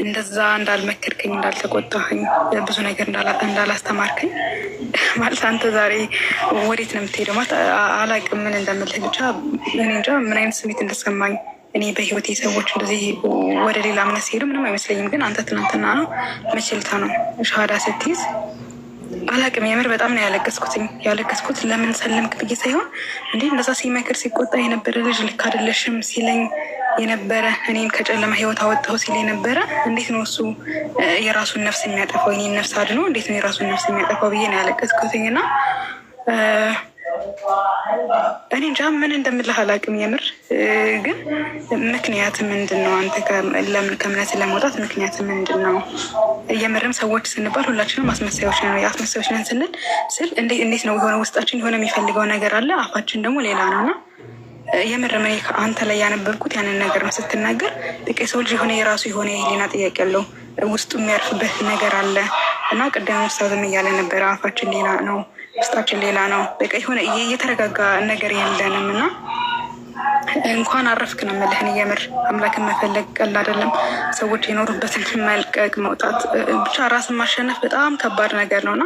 እንደዛ እንዳልመከርከኝ እንዳልተቆጣኸኝ ብዙ ነገር እንዳላስተማርከኝ ማለት አንተ ዛሬ ወዴት ነው የምትሄደው? ማለት አላቅም ምን እንደምልህ ብቻ እኔ እንጃ ምን አይነት ስሜት እንደሰማኝ። እኔ በህይወቴ ሰዎች እንደዚህ ወደ ሌላ እምነት ሲሄዱ ምንም አይመስለኝም። ግን አንተ ትናንትና ነው መችልታ ነው ሻሃዳ ስትይዝ አላቅም የምር በጣም ነው ያለቀስኩት። ለምን ሰለምክ ብዬ ሳይሆን እንዴ እንደዛ ሲመክር ሲቆጣ የነበረ ልጅ ልክ አይደለሽም ሲለኝ የነበረ እኔም ከጨለማ ህይወት አወጣው ሲል የነበረ እንዴት ነው እሱ የራሱን ነፍስ የሚያጠፋው? እኔን ነፍስ አድኖ እንዴት ነው የራሱን ነፍስ የሚያጠፋው ብዬ ነው ያለቀስኩትኝ። እና እኔ እንጃ ምን እንደምልህ አላቅም የምር። ግን ምክንያት ምንድን ነው? አንተ ለምን ከእምነት ለመውጣት ምክንያት ምንድን ነው? የምርም ሰዎች ስንባል ሁላችንም አስመሳዮች ነው። የአስመሳዮች ነን ስል እንዴት ነው የሆነ ውስጣችን የሆነ የሚፈልገው ነገር አለ፣ አፋችን ደግሞ ሌላ ነው። እና የምርም እኔ አንተ ላይ ያነበብኩት ያንን ነገር ነው ስትናገር። በቃ የሰው ልጅ የሆነ የራሱ የሆነ የህሊና ጥያቄ ያለው ውስጡ የሚያርፍበት ነገር አለ። እና ቅድም ውስታዝም እያለ ነበረ አፋችን ሌላ ነው ውስጣችን ሌላ ነው። በቃ የሆነ የተረጋጋ ነገር የለንም። እና እንኳን አረፍክ ነው የምልህ። የምር አምላክን መፈለግ ቀላል አይደለም። ሰዎች የኖሩበትን መልቀቅ መውጣት፣ ብቻ ራስን ማሸነፍ በጣም ከባድ ነገር ነው። እና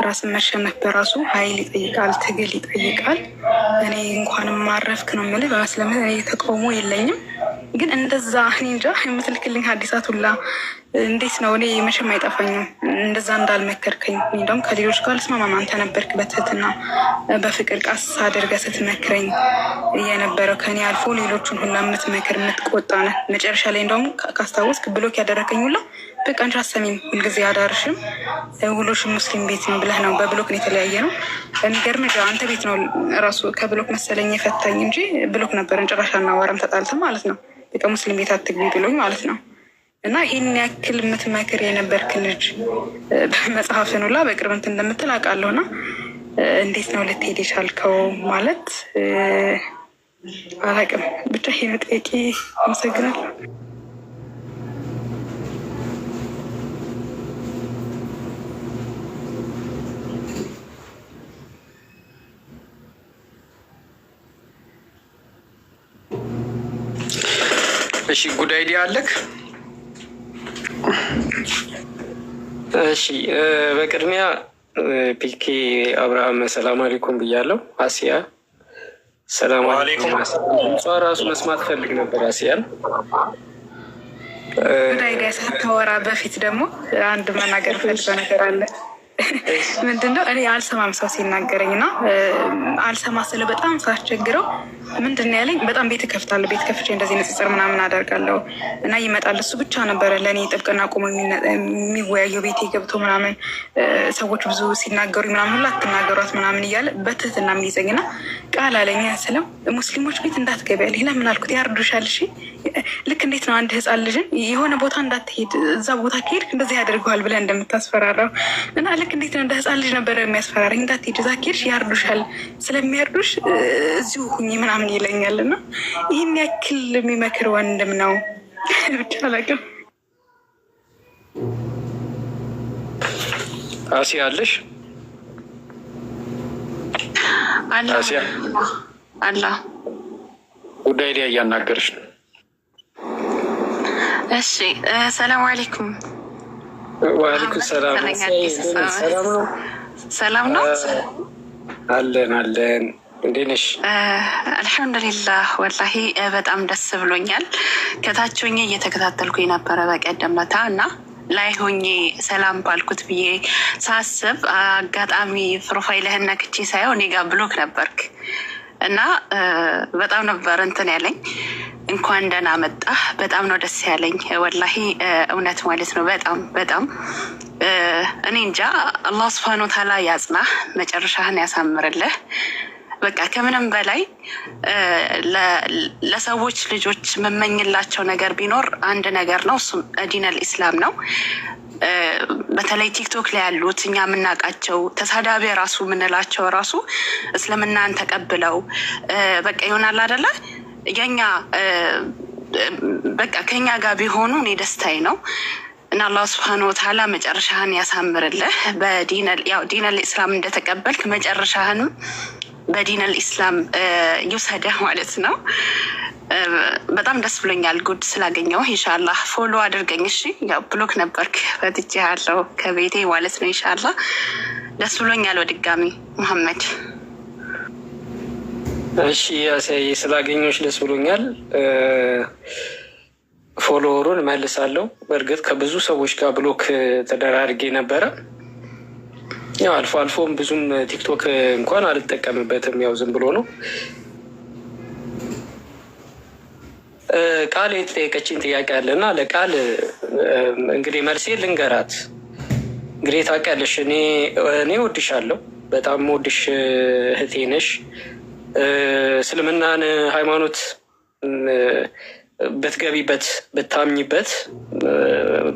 ራስን መሸነፍ በራሱ ኃይል ይጠይቃል፣ ትግል ይጠይቃል። እኔ እንኳንም አረፍክ ነው የምልህ። በመስለምህ እኔ ተቃውሞ የለኝም። ግን እንደዛ እኔ እንጃ የምትልክልኝ ሀዲሳት ሁላ እንዴት ነው? እኔ መቼም አይጠፋኝም እንደዛ እንዳልመከርከኝ። እንደውም ከሌሎች ጋር ልስማማም። አንተ ነበርክ በትህትና በፍቅር ቃስ አድርገህ ስትመክረኝ የነበረው። ከኔ አልፎ ሌሎቹን ሁላ የምትመክር የምትቆጣ ነህ። መጨረሻ ላይ እንደውም ካስታወስክ ብሎክ ያደረከኝ ሁላ በቃ አንቺ አሰሚም ሁልጊዜ አዳርሽም ውሎሽም ሙስሊም ቤት ነው ብለህ ነው። በብሎክ ነው የተለያየ ነው። የሚገርም አንተ ቤት ነው ራሱ ከብሎክ መሰለኝ የፈታኝ እንጂ ብሎክ ነበረን። ጭራሽ አናወራም ተጣልተን ማለት ነው። በቃ ሙስሊም ቤት አትግቢ ብሎኝ ማለት ነው። እና ይህን ያክል የምትመክር የነበርክ ልጅ መጽሐፍን ሁላ በቅርብ እንትን እንደምትል አውቃለሁ። እና እንዴት ነው ልትሄድ የቻልከው? ማለት አላውቅም። ብቻ ይሄ ጥያቄ። አመሰግናለሁ። እሺ ጉዳይ ዲያ አለክ? እሺ በቅድሚያ ፒኬ አብርሃም ሰላም አለይኩም ብያለሁ። አሲያ ሰላም አለይኩም። እሷ ራሱ መስማት ፈልግ ነበር አሲያን። ጉዳይ ዲያ ሳታወራ በፊት ደግሞ አንድ መናገር ፈልገው ነገር አለ። ምንድነው? እኔ አልሰማም ሰው ሲናገረኝ እና አልሰማ ስለ በጣም ሳስቸግረው ምንድነው ያለኝ? በጣም ቤት ከፍታለሁ። ቤት ከፍቼ እንደዚህ ንጽጽር ምናምን አደርጋለሁ እና ይመጣል። እሱ ብቻ ነበረ ለእኔ ጥብቅና ቆሞ የሚወያየው። ቤቴ ገብቶ ምናምን ሰዎች ብዙ ሲናገሩ ምናምን ሁላ አትናገሯት ምናምን እያለ በትህትና የሚይዘኝ እና ቃል አለኝ ስለው ሙስሊሞች ቤት እንዳትገቢ ያለኝ። ለምን አልኩት። ያርዱሻል። እሺ ልክ እንዴት ነው አንድ ህፃን ልጅን የሆነ ቦታ እንዳትሄድ እዛ ቦታ ከሄድክ እንደዚህ ያደርገዋል ብለህ እንደምታስፈራራው እና ልክ እንዴት ነው እንደ ህፃን ልጅ ነበረ የሚያስፈራራኝ። እንዳትሄድ እዛ ከሄድሽ ያርዱሻል፣ ስለሚያርዱሽ እዚሁ ሁኚ ምናምን ይለኛል። እና ይህን ያክል የሚመክር ወንድም ነው። ብቻ አላውቅም። አሲያ አለሽ? አሲያ አላ ጉዳይ ላይ እያናገርሽ ነው። እሺ ሰላም አለይኩም። ወአለይኩም ሰላም። ሰላም ነው? ሰላም ነው አለን። እንዴት ነሽ? አልሐምዱሊላህ ወላሂ በጣም ደስ ብሎኛል። ከታች ሆኜ እየተከታተልኩ የነበረ በቀደም ለታ እና ላይ ሆኜ ሰላም ባልኩት ብዬ ሳስብ አጋጣሚ ፕሮፋይልህን ነክቼ ሳየው እኔ ጋር ብሎክ ነበርክ እና በጣም ነበር እንትን ያለኝ። እንኳን ደህና መጣህ። በጣም ነው ደስ ያለኝ ወላሂ እውነት ማለት ነው። በጣም እኔ እንጃ። አላህ ሱብሃነሁ ወተዓላ ያጽናህ፣ መጨረሻህን ያሳምርልህ። በቃ ከምንም በላይ ለሰዎች ልጆች የምመኝላቸው ነገር ቢኖር አንድ ነገር ነው። እሱም ዲነል ኢስላም ነው። በተለይ ቲክቶክ ላይ ያሉት እኛ የምናውቃቸው ተሳዳቢ ራሱ የምንላቸው ራሱ እስልምናን ተቀብለው በቃ ይሆናል አይደለ የኛ በቃ ከኛ ጋር ቢሆኑ እኔ ደስታዬ ነው። እና አላህ ሱብሃነሁ ወተዓላ መጨረሻህን ያሳምርልህ። ዲነል ኢስላም እንደተቀበልክ መጨረሻህንም በዲነል ኢስላም ይውሰደህ ማለት ነው። በጣም ደስ ብሎኛል ጉድ ስላገኘው። ኢንሻላህ ፎሎ አድርገኝ እሺ። ያው ብሎክ ነበርክ ፈትቼ ያለው ከቤቴ ማለት ነው። ኢንሻላህ ደስ ብሎኛል በድጋሚ መሐመድ። እሺ ያሳይ ስላገኘሁሽ ደስ ብሎኛል። ፎሎወሩን መልሳለሁ። በእርግጥ ከብዙ ሰዎች ጋር ብሎክ ተደራርጌ ነበረ። ያው አልፎ አልፎም ብዙም ቲክቶክ እንኳን አልጠቀምበትም። ያው ዝም ብሎ ነው። ቃል የተጠየቀችኝ ጥያቄ አለና ለቃል እንግዲህ መልሴ ልንገራት። እንግዲህ ታውቂያለሽ እኔ ወድሻለሁ፣ በጣም ወድሽ እህቴ ነሽ። እስልምናን ሃይማኖት ብትገቢበት ብታምኝበት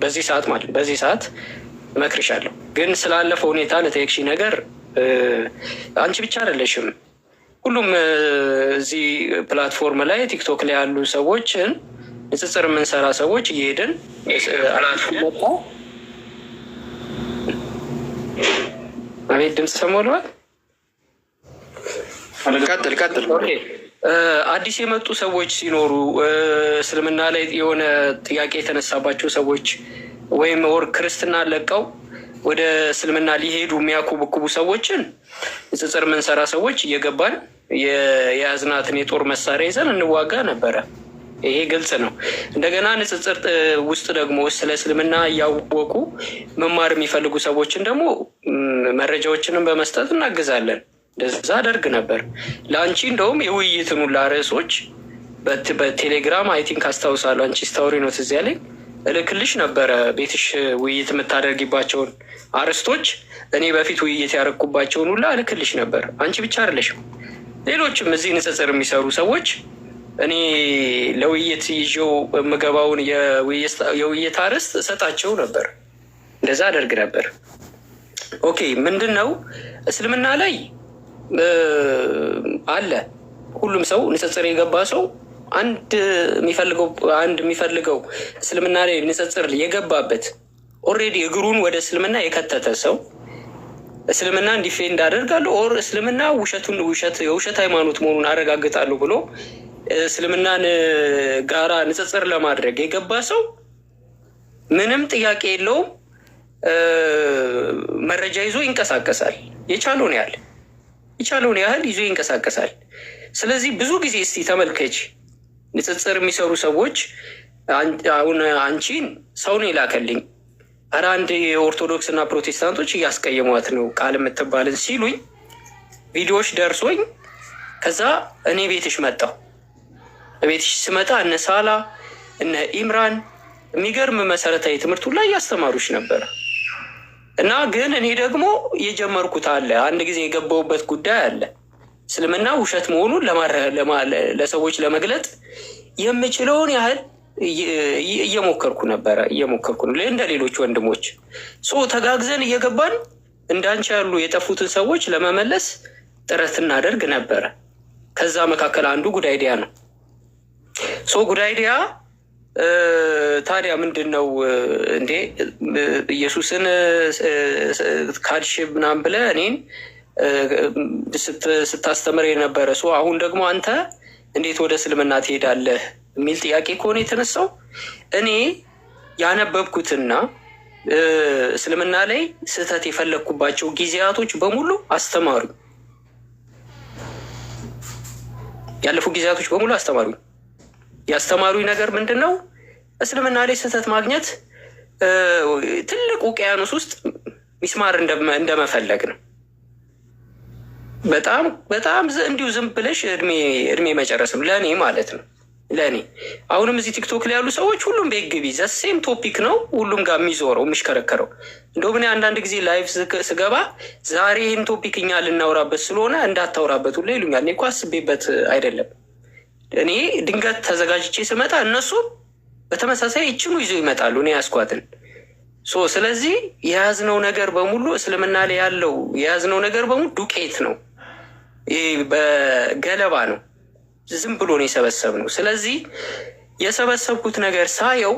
በዚህ ሰዓት እመክርሻለሁ። ግን ስላለፈው ሁኔታ ለጠየቅሽኝ ነገር አንቺ ብቻ አይደለሽም፣ ሁሉም እዚህ ፕላትፎርም ላይ ቲክቶክ ላይ ያሉ ሰዎችን ንጽጽር የምንሰራ ሰዎች እየሄድን አቤት ድምፅ ሰሞልዋል። ቀጥል። አዲስ የመጡ ሰዎች ሲኖሩ እስልምና ላይ የሆነ ጥያቄ የተነሳባቸው ሰዎች ወይም ወር ክርስትና ለቀው ወደ እስልምና ሊሄዱ የሚያኮበኩቡ ሰዎችን ንጽጽር የምንሰራ ሰዎች እየገባን የያዝናትን የጦር መሳሪያ ይዘን እንዋጋ ነበረ። ይሄ ግልጽ ነው። እንደገና ንጽጽር ውስጥ ደግሞ ስለ እስልምና እያወቁ መማር የሚፈልጉ ሰዎችን ደግሞ መረጃዎችንም በመስጠት እናግዛለን። እንደዛ አደርግ ነበር። ለአንቺ እንደውም የውይይትን ሁላ ርዕሶች በቴሌግራም አይ ቲንክ አስታውሳለሁ። አንቺ ስታወሪ ነው ትዝ ያለኝ እልክልሽ ነበረ። ቤትሽ ውይይት የምታደርጊባቸውን አርዕስቶች እኔ በፊት ውይይት ያደረግኩባቸውን ሁላ እልክልሽ ነበር። አንቺ ብቻ አይደለሽም፣ ሌሎችም እዚህ ንጽጽር የሚሰሩ ሰዎች እኔ ለውይይት ይዤው የምገባውን የውይይት አርዕስት እሰጣቸው ነበር። እንደዛ አደርግ ነበር። ኦኬ፣ ምንድን ነው እስልምና ላይ አለ። ሁሉም ሰው ንጽጽር የገባ ሰው አንድ የሚፈልገው እስልምና ላይ ንጽጽር የገባበት ኦልሬዲ እግሩን ወደ እስልምና የከተተ ሰው እስልምና ዲፌንድ አደርጋለሁ ኦር እስልምና የውሸት ሃይማኖት መሆኑን አረጋግጣለሁ ብሎ እስልምናን ጋራ ንጽጽር ለማድረግ የገባ ሰው ምንም ጥያቄ የለውም፣ መረጃ ይዞ ይንቀሳቀሳል። የቻለውን ያህል ይዞ ይንቀሳቀሳል። ስለዚህ ብዙ ጊዜ እስቲ ተመልከች፣ ንጽጽር የሚሰሩ ሰዎች አሁን አንቺን ሰው ነው የላከልኝ፣ ኧረ አንድ የኦርቶዶክስ እና ፕሮቴስታንቶች እያስቀየሟት ነው ቃል የምትባልን ሲሉኝ ቪዲዮዎች ደርሶኝ ከዛ እኔ ቤትሽ መጣሁ። ቤትሽ ስመጣ እነ ሳላ እነ ኢምራን የሚገርም መሰረታዊ ትምህርቱ ላይ እያስተማሩች ነበረ። እና ግን እኔ ደግሞ የጀመርኩት አለ፣ አንድ ጊዜ የገባሁበት ጉዳይ አለ። እስልምና ውሸት መሆኑን ለሰዎች ለመግለጥ የምችለውን ያህል እየሞከርኩ ነው እንደ ሌሎች ወንድሞች ተጋግዘን እየገባን እንዳንቺ ያሉ የጠፉትን ሰዎች ለመመለስ ጥረት እናደርግ ነበረ። ከዛ መካከል አንዱ ጉድ አይዲያ ነው። ጉድ አይዲያ ታዲያ ምንድን ነው እንዴ ኢየሱስን ካድሽ ምናምን ብለህ እኔን ስታስተምር የነበረ አሁን ደግሞ አንተ እንዴት ወደ እስልምና ትሄዳለህ የሚል ጥያቄ ከሆነ የተነሳው እኔ ያነበብኩትና እስልምና ላይ ስህተት የፈለግኩባቸው ጊዜያቶች በሙሉ አስተማሩኝ። ያለፉ ጊዜያቶች በሙሉ አስተማሩኝ። ያስተማሩኝ ነገር ምንድን ነው? እስልምና ላይ ስህተት ማግኘት ትልቅ ውቅያኖስ ውስጥ ሚስማር እንደመፈለግ ነው። በጣም እንዲሁ ዝም ብለሽ እድሜ መጨረስም ለእኔ ማለት ነው። ለእኔ አሁንም እዚህ ቲክቶክ ላይ ያሉ ሰዎች ሁሉም ቤት ግቢ ዘሴም ቶፒክ ነው ሁሉም ጋር የሚዞረው የሚሽከረከረው። እንደውም እኔ አንዳንድ ጊዜ ላይቭ ስገባ ዛሬ ይህን ቶፒክ እኛ ልናውራበት ስለሆነ እንዳታውራበት ሁላ ይሉኛል። እኔ እኮ አስቤበት አይደለም። እኔ ድንገት ተዘጋጅቼ ስመጣ እነሱ በተመሳሳይ ይችኑ ይዞ ይመጣሉ እኔ ያስኳትን። ስለዚህ የያዝነው ነገር በሙሉ እስልምና ላይ ያለው የያዝነው ነገር በሙሉ ዱቄት ነው፣ በገለባ ነው፣ ዝም ብሎ ነው የሰበሰብነው። ስለዚህ የሰበሰብኩት ነገር ሳየው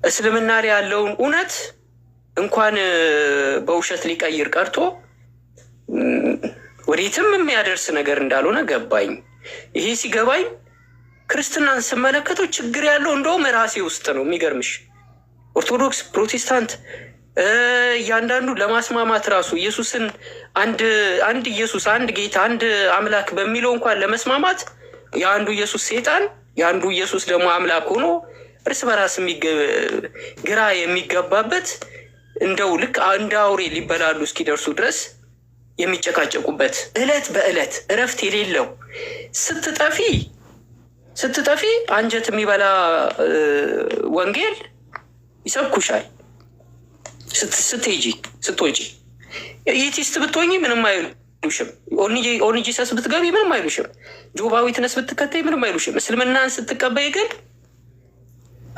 እስልምና ላይ ያለውን እውነት እንኳን በውሸት ሊቀይር ቀርቶ ወዴትም የሚያደርስ ነገር እንዳልሆነ ገባኝ። ይሄ ሲገባኝ ክርስትናን ስመለከተው ችግር ያለው እንደውም ራሴ ውስጥ ነው። የሚገርምሽ ኦርቶዶክስ፣ ፕሮቴስታንት እያንዳንዱ ለማስማማት ራሱ ኢየሱስን አንድ ኢየሱስ፣ አንድ ጌታ፣ አንድ አምላክ በሚለው እንኳን ለመስማማት የአንዱ ኢየሱስ ሴጣን የአንዱ ኢየሱስ ደግሞ አምላክ ሆኖ እርስ በራስ ግራ የሚገባበት እንደው ልክ እንደ አውሬ ሊበላሉ እስኪደርሱ ድረስ የሚጨቃጨቁበት እለት በእለት እረፍት የሌለው ስትጠፊ አንጀት የሚበላ ወንጌል ይሰብኩሻል። ስትወጪ ኢቲስት ብትሆኚ ምንም አይሉሽም። ኦኒጂሰስ ብትገቢ ምንም አይሉሽም። ጆባዊ ትነስ ብትከተይ ምንም አይሉሽም። እስልምናን ስትቀበይ ግን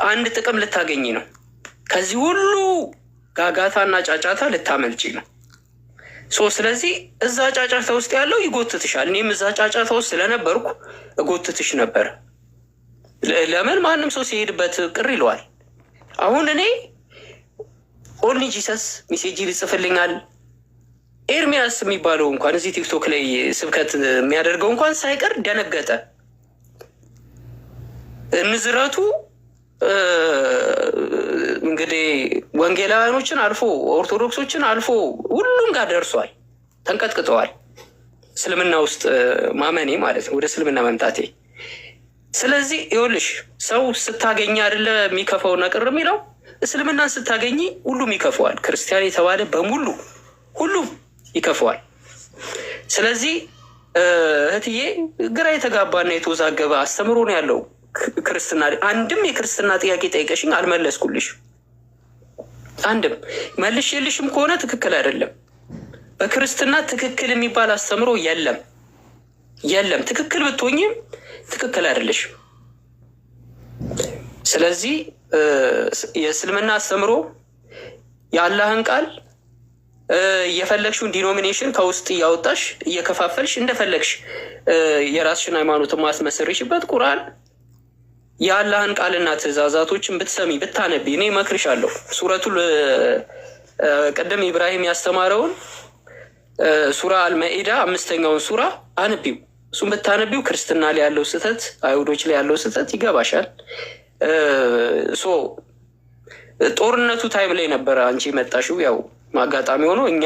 አንድ ጥቅም ልታገኝ ነው። ከዚህ ሁሉ ጋጋታና ጫጫታ ልታመልጪ ነው። ስለዚህ እዛ ጫጫታ ውስጥ ያለው ይጎትትሻል። እኔም እዛ ጫጫታ ውስጥ ስለነበርኩ እጎትትሽ ነበር። ለምን ማንም ሰው ሲሄድበት ቅር ይለዋል። አሁን እኔ ኦንሊ ጂሰስ ሜሴጅ ይጽፍልኛል። ኤርሚያስ የሚባለው እንኳን እዚህ ቲክቶክ ላይ ስብከት የሚያደርገው እንኳን ሳይቀር ደነገጠ። ንዝረቱ እንግዲህ ወንጌላውያኖችን አልፎ ኦርቶዶክሶችን አልፎ ሁሉም ጋር ደርሷል። ተንቀጥቅጠዋል። እስልምና ውስጥ ማመኔ ማለት ነው፣ ወደ እስልምና መምጣቴ። ስለዚህ ይኸውልሽ ሰው ስታገኝ አይደለ የሚከፋውና ቅር የሚለው፣ እስልምናን ስታገኝ ሁሉም ይከፈዋል። ክርስቲያን የተባለ በሙሉ ሁሉም ይከፈዋል። ስለዚህ እህትዬ ግራ የተጋባና የተወዛገበ አስተምሮ ነው ያለው ክርስትና። አንድም የክርስትና ጥያቄ ጠይቀሽኝ አልመለስኩልሽ። አንድም መልሼልሽም ከሆነ ትክክል አይደለም። በክርስትና ትክክል የሚባል አስተምሮ የለም። ትክክል ብትሆኝም ትክክል አይደለሽም። ስለዚህ የእስልምና አስተምሮ የአላህን ቃል እየፈለግሽውን ከውስጥ እያወጣሽ እየከፋፈልሽ እንደፈለግሽ የራስሽን ሃይማኖት ማስመሰርሽበት ቁርአን የአላህን ቃልና ትእዛዛቶችን ብትሰሚ ብታነቢ እኔ እመክርሻለሁ። ሱረቱል ቅድም ኢብራሂም ያስተማረውን ሱራ አልመኢዳ 5ኛውን ሱራ አንቢው። እሱም ብታነቢው ክርስትና ላይ ያለው ስህተት፣ አይሁዶች ላይ ያለው ስህተት ይገባሻል። ጦርነቱ ታይም ላይ ነበረ አንቺ መጣሽው። ያው ማጋጣሚ ሆኖ እኛ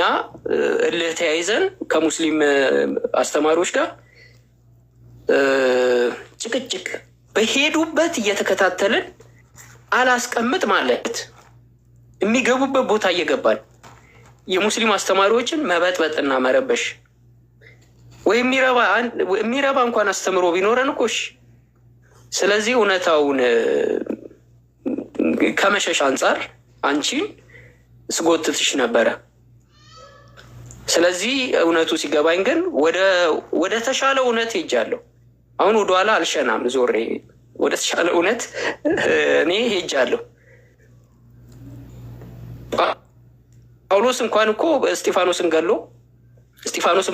እልህ ተያይዘን ከሙስሊም አስተማሪዎች ጋር ጭቅጭቅ በሄዱበት እየተከታተልን አላስቀምጥ ማለት የሚገቡበት ቦታ እየገባን የሙስሊም አስተማሪዎችን መበጥበጥና መረበሽ ወይ የሚረባ እንኳን አስተምሮ ቢኖረን እኮሽ። ስለዚህ እውነታውን ከመሸሽ አንጻር አንቺን ስጎትትሽ ነበረ። ስለዚህ እውነቱ ሲገባኝ ግን ወደ ተሻለ እውነት ሄጃለሁ። አሁን ወደኋላ አልሸናም። ዞሬ ወደ ተሻለ እውነት እኔ ሄጃለሁ። ጳውሎስ እንኳን እኮ እስጢፋኖስን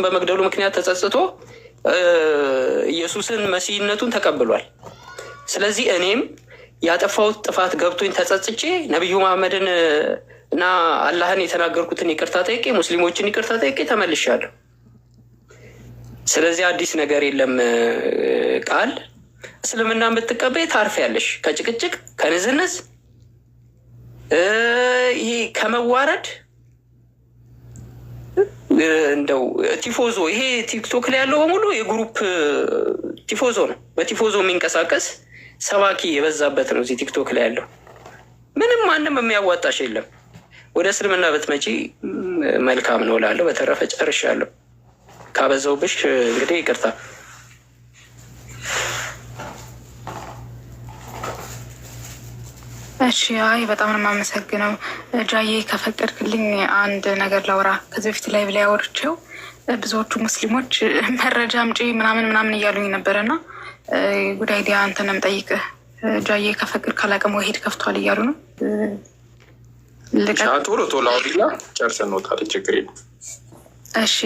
በመግደሉ ምክንያት ተጸጽቶ ኢየሱስን መሲህነቱን ተቀብሏል። ስለዚህ እኔም ያጠፋሁት ጥፋት ገብቶኝ ተጸጽቼ ነቢዩ መሐመድን እና አላህን የተናገርኩትን ይቅርታ ጠይቄ ሙስሊሞችን ይቅርታ ጠይቄ ተመልሻለሁ። ስለዚህ አዲስ ነገር የለም። ቃል እስልምናን ብትቀበይ ታርፊያለሽ ከጭቅጭቅ ከንዝንዝ፣ ይሄ ከመዋረድ እንደው ቲፎዞ፣ ይሄ ቲክቶክ ላይ ያለው በሙሉ የግሩፕ ቲፎዞ ነው። በቲፎዞ የሚንቀሳቀስ ሰባኪ የበዛበት ነው እዚህ ቲክቶክ ላይ ያለው። ምንም ማንም የሚያዋጣሽ የለም። ወደ እስልምና ብትመጪ መልካም ነው እላለሁ። በተረፈ ጨርሻለሁ። ካበዛውብሽ እንግዲህ ይቅርታ። እሺ፣ አይ በጣም ነው የማመሰግነው ጃዬ። ከፈቀድክልኝ አንድ ነገር ላውራ። ከዚህ በፊት ላይ ብላይ አውርቼው ብዙዎቹ ሙስሊሞች መረጃ አምጪ ምናምን እያሉኝ ነበረና ጉድ አይዲያ አንተንም ጠይቅህ ጃዬ ከፈቅድ ካላቀም ወሄድ ከፍቷል እያሉ ነው። ቶሎ አውሪና ጨርሰን እንወጣለን። ችግር የለም። እሺ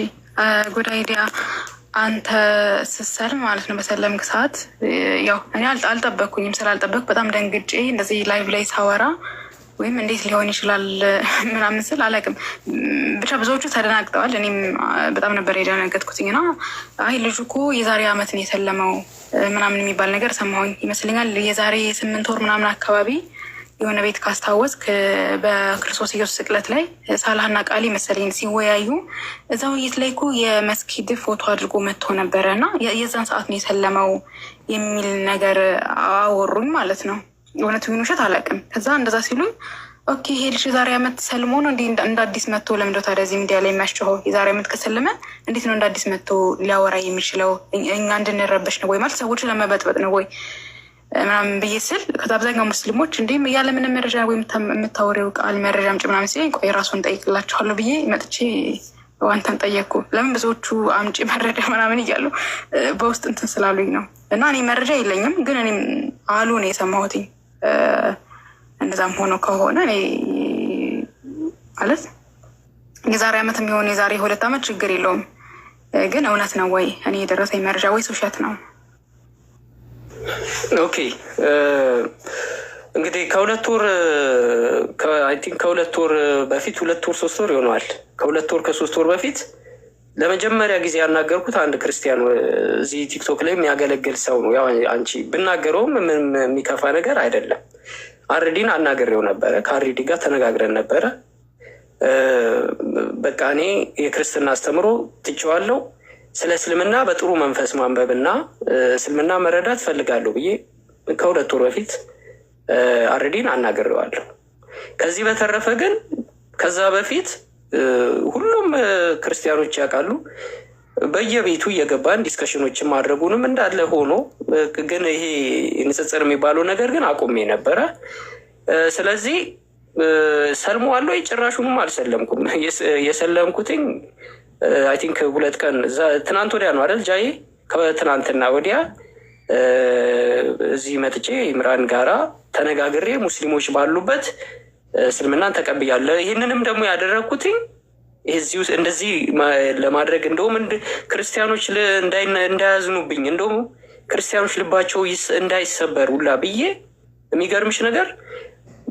ጉድ አይዲያ አንተ ስትሰልም ማለት ነው በሰለምክ ሰዓት ያው እኔ አልጠበቅኩኝም። ስላልጠበቅኩ በጣም ደንግጬ እንደዚህ ላይቭ ላይ ሳወራ ወይም እንዴት ሊሆን ይችላል ምናምን ስል አላውቅም። ብቻ ብዙዎቹ ተደናግጠዋል። እኔም በጣም ነበር የደነገጥኩትኝ እና አይ ልጁ እኮ የዛሬ ዓመት ነው የሰለመው ምናምን የሚባል ነገር ሰማሁኝ ይመስለኛል። የዛሬ 8 ወር ምናምን አካባቢ የሆነ ቤት ካስታወስክ በክርስቶስ ኢየሱስ ስቅለት ላይ ሳላህና ቃሊ መሰለኝ ሲወያዩ እዛ ውይይት ላይ እኮ የመስጊድ ፎቶ አድርጎ መጥቶ ነበረ እና የዛን ሰዓት ነው የሰለመው የሚል ነገር አወሩኝ ማለት ነው። እውነት ይሁን ውሸት አላውቅም። ከዛ እንደዛ ሲሉኝ ኦኬ ይሄ ልጅ የዛሬ ዓመት ሰልሞ ነው እንደ አዲስ መጥቶ ለምንድነው ታዲያ እዚህ ሚዲያ ላይ የሚያስጨኸው? የዛሬ ዓመት ከሰለመ እንዴት ነው እንደ አዲስ መጥቶ ሊያወራ የሚችለው? እኛ እንድንረበሽ ነው ወይ ማለት ሰዎችን ለመበጥበጥ ነው ወይ ምናምን ብዬ ስል ከዛ አብዛኛው ሙስሊሞች እንዲህም ያለምንም መረጃ ወይ የምታወሪው ቃል መረጃ አምጪ ምናምን ሲለኝ ቆይ ራሱን ጠይቅላችኋለሁ ብዬ መጥቼ ዋንተን ጠየቅኩ። ለምን ብዙዎቹ አምጪ መረጃ ምናምን እያሉ በውስጥ እንትን ስላሉኝ ነው። እና እኔ መረጃ የለኝም ግን እኔም አሉ ነው የሰማሁትኝ። እንደዛም ሆኖ ከሆነ እኔ ማለት የዛሬ ዓመት የሚሆን የዛሬ 2 ዓመት ችግር የለውም። ግን እውነት ነው ወይ እኔ የደረሰኝ መረጃ ወይስ ውሸት ነው? ኦኬ እንግዲህ ከ2 ወር አይ ቲንክ ከ2 ወር በፊት 2 ወር 3 ወር ይሆነዋል። ከ2 ወር ከ3 ወር በፊት ለመጀመሪያ ጊዜ ያናገርኩት አንድ ክርስቲያን እዚህ ቲክቶክ ላይ የሚያገለግል ሰው ነው። ያው አንቺ ብናገረውም ምንም የሚከፋ ነገር አይደለም። አርዲን አናገሬው ነበረ። ከአርዲ ጋር ተነጋግረን ነበረ። በቃ እኔ የክርስትና አስተምሮ ትቼዋለሁ፣ ስለ እስልምና በጥሩ መንፈስ ማንበብና እስልምና መረዳት ፈልጋለሁ ብዬ ከ2 ወር በፊት አርዲን አናገሬዋለሁ። ከዚህ በተረፈ ግን ከዛ በፊት ሁሉም ክርስቲያኖች ያውቃሉ። በየቤቱ እየገባን ዲስከሽኖችን ማድረጉንም እንዳለ ሆኖ ግን ይሄ ንጽጽር የሚባለው ነገር ግን አቁሜ ነበረ። ስለዚህ ሰልመዋለሁ ወይ? ጭራሹንም አልሰለምኩም። የሰለምኩትኝ አይ ቲንክ 2 ቀን ትናንት ወዲያ ነው አይደል ጃዬ? ከትናንትና ወዲያ እዚህ መጥቼ ኢምራን ጋራ ተነጋግሬ ሙስሊሞች ባሉበት እስልምናን ተቀብያለሁ። ይህንንም ደግሞ ያደረግኩትኝ እዚህ ውስጥ እንደዚህ ለማድረግ እንደውም ክርስቲያኖች እንዳያዝኑብኝ እንደውም ክርስቲያኖች ልባቸው እንዳይሰበር ሁላ ብዬ የሚገርምሽ ነገር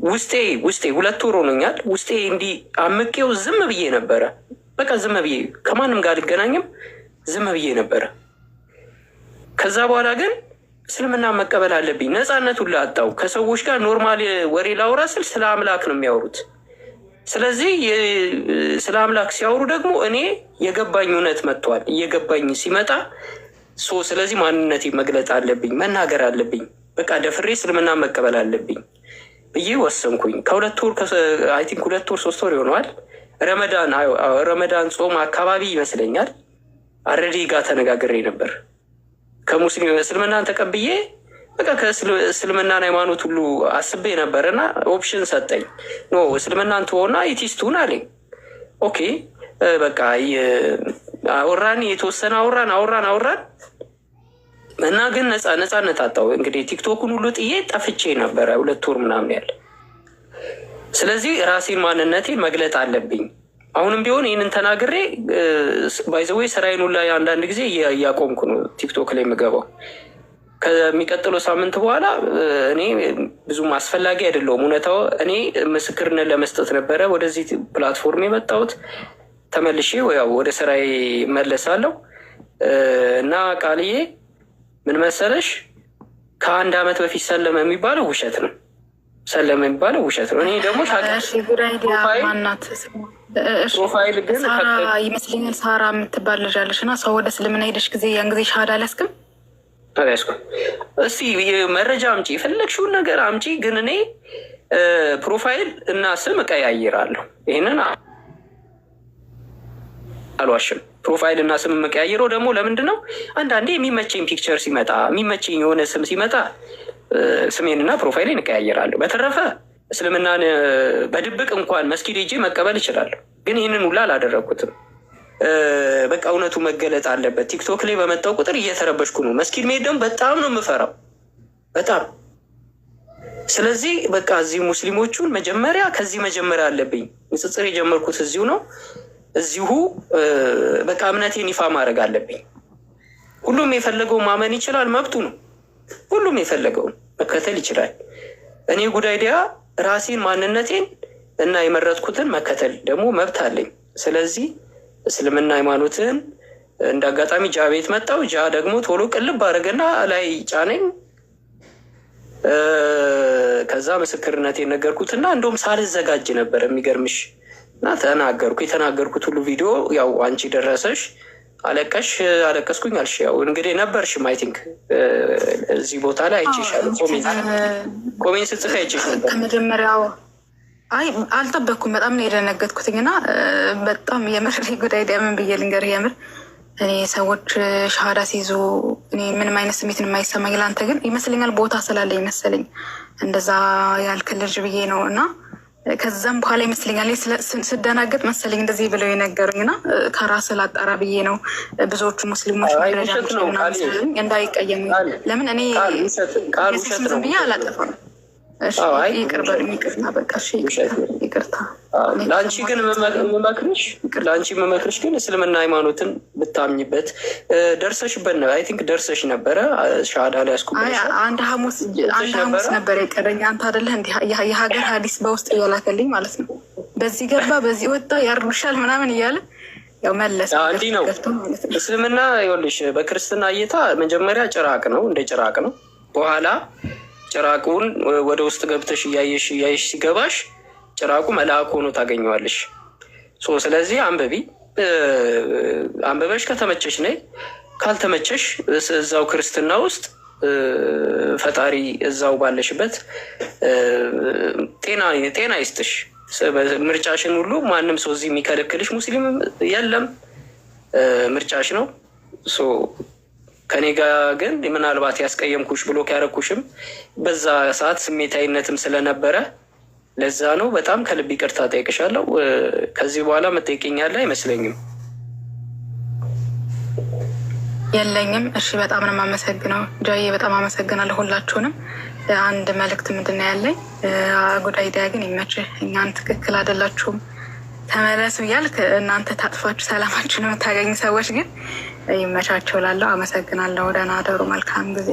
ውስጤ 2 ወር ሆኖኛል። ውስጤ እንዲህ አምቄው ዝም ብዬ ነበረ። በቃ ዝም ብዬ ከማንም ጋር አልገናኝም፣ ዝም ብዬ ነበረ። ከዛ በኋላ ግን እስልምና መቀበል አለብኝ። ነፃነቱን ላጣው። ከሰዎች ጋር ኖርማል ወሬ ላውራ ስል ስለ አምላክ ነው የሚያወሩት። ስለዚህ ስለ አምላክ ሲያወሩ ደግሞ እኔ የገባኝ እውነት መጥቷል። እየገባኝ ሲመጣ ስለዚህ ማንነቴ መግለጥ አለብኝ፣ መናገር አለብኝ። በቃ ደፍሬ እስልምና መቀበል አለብኝ ብዬ ወሰንኩኝ። ከ2 ወር አይ ቲንክ 2 ወር 3 ወር ይሆነዋል። ረመዳን ጾም አካባቢ ይመስለኛል አረዲ ጋር ተነጋግሬ ነበር። ከሙስሊም እስልምናን ተቀብዬ በቃ ከእስልምናን ሃይማኖት ሁሉ አስቤ ነበረና ኦፕሽን ሰጠኝ። ኖ እስልምናን ትሆና ኢቲስቱን አለኝ። ኦኬ በቃ አወራን፣ የተወሰነ አወራን እና ግን ነፃነት አጣው። እንግዲህ ቲክቶክን ሁሉ ጥዬ ጠፍቼ ነበረ 2 ወር ምናምን ያለ። ስለዚህ ራሴን ማንነቴን መግለጥ አለብኝ። አሁንም ቢሆን ይህንን ተናግሬ ባይዘዌ ስራዬን ሁላ አንዳንድ ጊዜ እያቆምኩ ነው ቲክቶክ ላይ የምገባው። ከሚቀጥለው ሳምንት በኋላ እኔ ብዙም አስፈላጊ አይደለሁም። እውነታው እኔ ምስክርነት ለመስጠት ነበረ ወደዚህ ፕላትፎርም የመጣሁት። ተመልሼ ያው ወደ ስራዬ እመለሳለሁ። እና ቃልዬ ምን መሰለሽ፣ ከ1 ዓመት በፊት ሰለመ የሚባለው ውሸት ነው። ሰለመ የሚባለው ውሸት ነው። እኔ ደግሞ ፕሮፋይል ግን ይመስለኛል ሳራ የምትባል ልጅ አለሽ እና ሰው ወደ እስልምና ሄደሽ ጊዜ ያን ጊዜ ሻሃዳ አልያዝክም? እስቲ መረጃ አምጪ፣ የፈለግሽውን ነገር አምጪ። ግን እኔ ፕሮፋይል እና ስም እቀያይራለሁ። ይህንን አልዋሽም። ፕሮፋይል እና ስም የምቀያይረው ደግሞ ለምንድን ነው? አንዳንዴ የሚመቸኝ ፒክቸር ሲመጣ፣ የሚመቸኝ የሆነ ስም ሲመጣ ስሜንና ፕሮፋይልን እቀያይራለሁ። በተረፈ እስልምናን በድብቅ እንኳን መስጊድ ሄጄ መቀበል እችላለሁ። ግን ይህንን ሁላ አላደረግኩትም። በቃ እውነቱ መገለጥ አለበት። ቲክቶክ ላይ በመጣው ቁጥር እየተረበሽኩ ነው። መስጊድ መሄድ ደግሞ በጣም ነው የምፈራው፣ በጣም። ስለዚህ በቃ እዚህ ሙስሊሞቹን ከዚህ መጀመሪያ አለብኝ። ንጽጽር የጀመርኩት እዚሁ ነው። እዚሁ በቃ እምነቴን ይፋ ማድረግ አለብኝ። ሁሉም የፈለገው ማመን ይችላል፣ መብቱ ነው። ሁሉም የፈለገውን መከተል ይችላል። እኔ ጉዳይዲያ ራሴን ማንነቴን እና የመረጥኩትን መከተል ደግሞ መብት አለኝ። ስለዚህ እስልምና ሃይማኖትን እንደ አጋጣሚ ጃ ቤት መጣው። ጃ ደግሞ ቶሎ ቅልብ አድርገና ላይ ጫነኝ። ከዛ ምስክርነት የነገርኩትና እንደውም ሳልዘጋጅ ነበር የሚገርምሽ እና ተናገርኩ። የተናገርኩት ሁሉ ቪዲዮ ያው አንቺ ደረሰሽ፣ አለቀስኩኝ አልሽ። ያው እንግዲህ ነበርሽም አይ ቲንክ እዚህ ቦታ ላይ አይቼሻለሁ። ኮሜንት ስጽፍ አይቼሽ ነበር ከመጀመሪያው። አይ አልጠበቅኩም። በጣም ነው የደነገጥኩትኝ እና በጣም የምር ጉዳይ ዲያምን ብዬ ልንገርህ የምር እኔ ሰዎች ሻሃዳ ሲይዙ እኔ ምንም አይነት ስሜትን የማይሰማኝ ለአንተ ግን ይመስለኛል ቦታ ስላለኝ መሰለኝ እንደዛ ያልክ ልጅ ብዬ ነው። እና ከዛም በኋላ ይመስለኛል ስደናገጥ መሰለኝ እንደዚህ ብለው የነገሩኝ እና ከራስ ላጣራ ብዬ ነው። ብዙዎቹ ሙስሊሞች ደረጃ እንዳይቀየሙ ለምን እኔ ዝም ብዬ አላጠፋም። ይቅርታ በቃ ይቅርታ። ለአንቺ ግን የምመክርሽ ግን እስልምና ሃይማኖትን ብታምኝበት ደርሰሽበት ነው። አይ ቲንክ ደርሰሽ ነበረ ሻሃዳ ላይ ያስኩበት አንድ ሐሙስ ነበር የቀረኝ። አንተ አይደለህ እንዲህ የሀገር ሀዲስ በውስጥ እያላከልኝ ማለት ነው። በዚህ ገባ በዚህ ወጣ ያርዱሻል ምናምን እያለ ያው መለስ እንዲህ ነው እስልምና። ይኸውልሽ በክርስትና እይታ መጀመሪያ ጭራቅ ነው፣ እንደ ጭራቅ ነው። በኋላ ጭራቁን ወደ ውስጥ ገብተሽ እያየሽ ሲገባሽ ጭራቁ መልአክ ሆኖ ታገኘዋለሽ። ስለዚህ አንብበሽ ከተመቸሽ ነይ፣ ካልተመቸሽ እዛው ክርስትና ውስጥ ፈጣሪ እዛው ባለሽበት ጤና ይስጥሽ። ምርጫሽን ሁሉ ማንም ሰው እዚህ የሚከለክልሽ ሙስሊም የለም፣ ምርጫሽ ነው። ከኔ ጋር ግን ምናልባት ያስቀየምኩሽ ብሎክ ያረኩሽም በዛ ሰዓት ስሜታዊነትም ስለነበረ ለዛ ነው። በጣም ከልብ ይቅርታ ጠይቅሻለሁ። ከዚህ በኋላ መጠይቅኛለህ አይመስለኝም። የለኝም። እሺ፣ በጣም ነው የማመሰግነው ጃዬ፣ በጣም አመሰግናለሁ ሁላችሁንም። አንድ መልእክት ምንድን ነው ያለኝ፣ ጉዳይ ዲያ ግን ይመችህ፣ እኛን ትክክል አይደላችሁም ተመለሱ እያልክ እናንተ ታጥፋችሁ ሰላማችሁን የምታገኙ ሰዎች ግን ይመቻቸው ላለው አመሰግናለሁ። ደህና አደሩ። መልካም ጊዜ።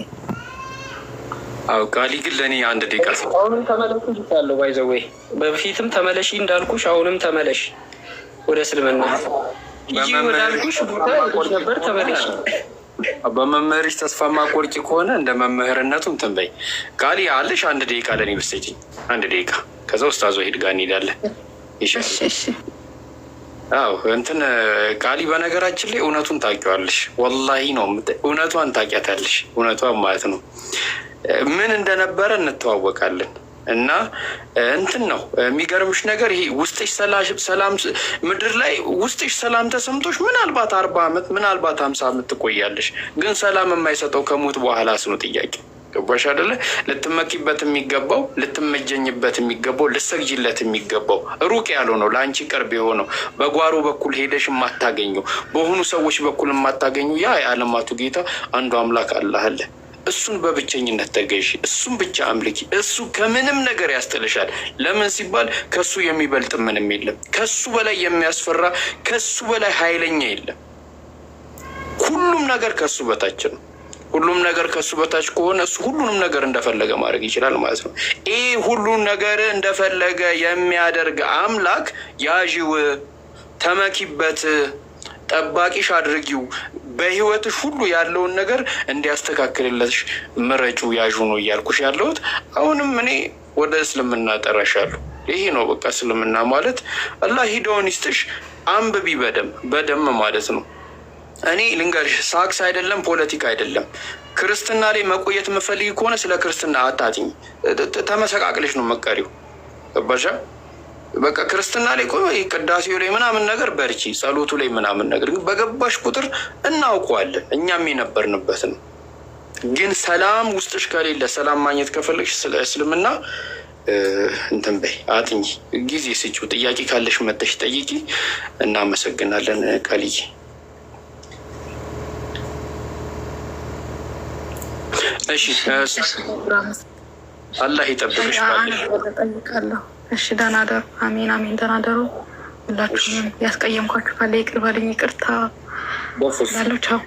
አው ቃሊ ግን ለእኔ አንድ ደቂቃ አሁንም ተመለሽ ያለው ባይዘወይ በፊትም ተመለሽ እንዳልኩሽ አሁንም ተመለሽ ወደ እስልምና ይጂ ወዳልኩሽ ቦታ ነበር ተመለሽ። በመምህርሽ ተስፋ ማቆርጪ ከሆነ እንደ መምህርነቱ እንትን በይ። ቃሊ አለሽ አንድ ደቂቃ ለእኔ ብትሰጪኝ፣ አንድ ደቂቃ ከዛ ኡስታዝ ወሂድ ጋር እንሄዳለን። እሺ አዎ እንትን ቃሊ በነገራችን ላይ እውነቱን ታውቂዋለሽ። ወላሂ ነው እውነቷን ታውቂያታለሽ። እውነቷን ማለት ነው ምን እንደነበረ እንተዋወቃለን። እና እንትን ነው የሚገርምሽ ነገር ይሄ ውስጥሽ ሰላም ምድር ላይ ውስጥሽ ሰላም ተሰምቶሽ ምናልባት 40 ዓመት ምናልባት 50 ዓመት ትቆያለሽ። ግን ሰላም የማይሰጠው ከሞት በኋላስ ነው ጥያቄ። ገባሽ አይደለ? ልትመኪበት የሚገባው ልትመጀኝበት የሚገባው ልትሰግጂለት የሚገባው ሩቅ ያለው ነው ለአንቺ ቅርብ የሆነው በጓሮ በኩል ሄደሽ የማታገኘው በሆኑ ሰዎች በኩል የማታገኘው ያ የዓለማቱ ጌታ አንዱ አምላክ አላህ አለ። እሱን በብቸኝነት ተገዢ፣ እሱን ብቻ አምልኪ። እሱ ከምንም ነገር ያስጥልሻል። ለምን ሲባል ከሱ የሚበልጥ ምንም የለም። ከሱ በላይ የሚያስፈራ ከሱ በላይ ኃይለኛ የለም። ሁሉም ነገር ከሱ በታች ነው። ሁሉም ነገር ከሱ በታች ከሆነ እሱ ሁሉንም ነገር እንደፈለገ ማድረግ ይችላል ማለት ነው። ይህ ሁሉን ነገር እንደፈለገ የሚያደርግ አምላክ ያዢው፣ ተመኪበት፣ ጠባቂሽ አድርጊው። በህይወትሽ ሁሉ ያለውን ነገር እንዲያስተካክልለሽ ምረጩ፣ ያዡ ነው እያልኩሽ ያለሁት። አሁንም እኔ ወደ እስልምና ጠራሻለሁ። ይሄ ነው በቃ እስልምና ማለት። አላህ ሂዳውን ይስጥሽ። አንብቢ በደም ማለት ነው። እኔ ልንገርሽ፣ ሳክስ አይደለም ፖለቲካ አይደለም። ክርስትና ላይ መቆየት የምፈልጊ ከሆነ ስለ ክርስትና አታጥኝ። ተመሰቃቅለሽ ነው መቀሪው። ገባሻ? በቃ ክርስትና ላይ ቅዳሴው ላይ ምናምን ነገር በርቺ፣ ጸሎቱ ላይ ምናምን ነገር ግን በገባሽ ቁጥር እናውቀዋለን። እኛም የነበርንበት ነው። ግን ሰላም ውስጥሽ ከሌለ ሰላም ማግኘት ከፈለግሽ ስለ እስልምና እንትን በይ፣ አጥኚ፣ ጊዜ ስጪው። ጥያቄ ካለሽ መተሽ ጠይቂ። እናመሰግናለን ቃልዬ። እሺ አላህ ይጠብቅሽ። እሺ ደህና ደሩ። አሜን አሜን። ደህና ደሩ። ሁላችሁም ያስቀየምኳችሁ ካለ ይቅር በሉኝ። ይቅርታ ቻው።